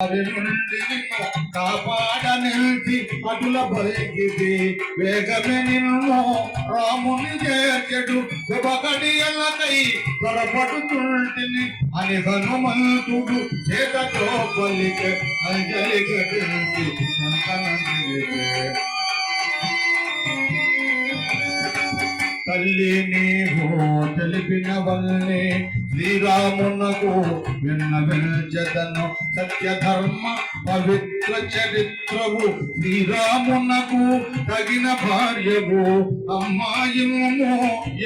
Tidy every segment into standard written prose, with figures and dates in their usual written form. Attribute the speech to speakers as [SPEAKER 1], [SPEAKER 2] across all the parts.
[SPEAKER 1] నిన్ను కాపాడ నిలిచి అటుల బలికిది వేగమే నిన్ను రాముని చేర్చెడు ఒకడియలకై తొడపడుతుంటిని అని హనుమంతుడు చేతతో పలిక అంజలి గటించి తల్లి నీవు తెలిపిన వల్లే శ్రీరామునకు విన్నవించదను సత్యధర్మ పవిత్ర చరిత్రవు శ్రీరామునకు తగిన భార్యవు అమ్మాయిము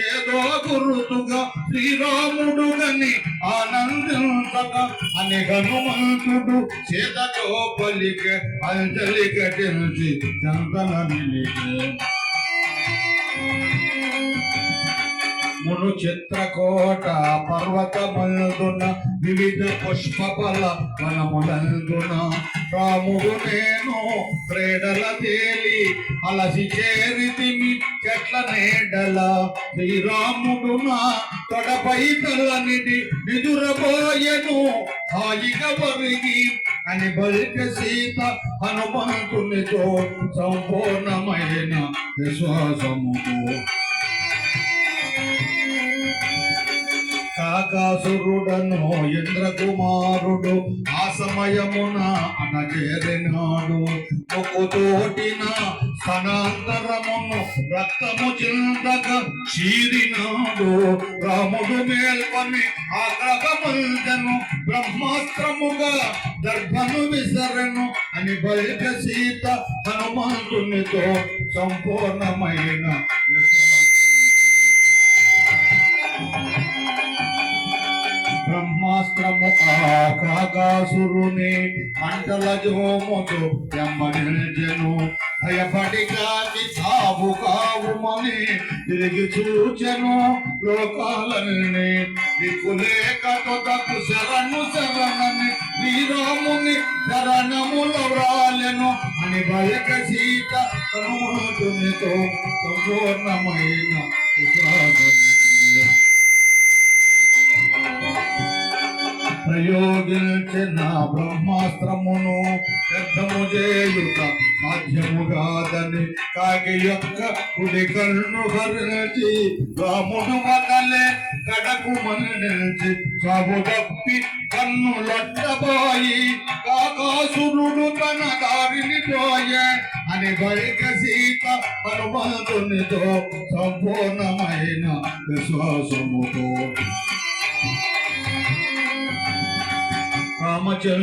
[SPEAKER 1] ఏదో గురుతుగా శ్రీరాముడు గని ఆనందించక అని హనుమంతుడు చేతతో పలిక అంజలి గటించి చందన నిలిచే మును చిత్రకోట పర్వతమందున వివిధ పుష్పఫల వనములందున రాముడు నేను క్రీడల తేలి అలసి చేరితిమి చెట్ల నీడల శ్రీరాముడు నా తొడపై తల్లనిది నిదురబోయెను హాయిగా వరిగి అని బలిక సీత హనుమంతునితో సంపూర్ణమైన విశ్వాసముతో కాకాసురుడను ఇంద్రకుమారుడు ఆ సమయమున అనచేరినాడు ఒక్కతోటిన స్థనాంతరమును రక్తము చిందక చీరినాడు రాముడు మేల్కొని ఆగ్రహముందను బ్రహ్మాస్త్రముగా దర్భను విసరను అని బలిక సీత హనుమంతునితో సంపూర్ణమైన బ్రహ్మాస్త్రము కాకాసురుని మంటల జోముతో ఎమ్మనిల్చెను భయపడి కాకి సాగు కావుమని తిరిగి చూచెను లోకాలన్నీ దిక్కులేక తొదకు శరణని శ్రీరాముని శరణముల వ్రాలెను అని బలిక సీత హనుమంతునితో సంపూర్ణమైన ప్రయోగించిన బ్రహ్మాస్త్రమును యుద్ధము చేయుట సాధ్యము కాదని కాకి యొక్క కుడి కన్ను హరించి రాముడు వదలే కడకు మరణించి సాగు తప్పి కన్ను లొట్టబోయి కాకాసురుడు తన దారిని పోయే అని బలిక సీత హనుమంతునితో సంపూర్ణమైన విశ్వాసముతో రామచంద్ర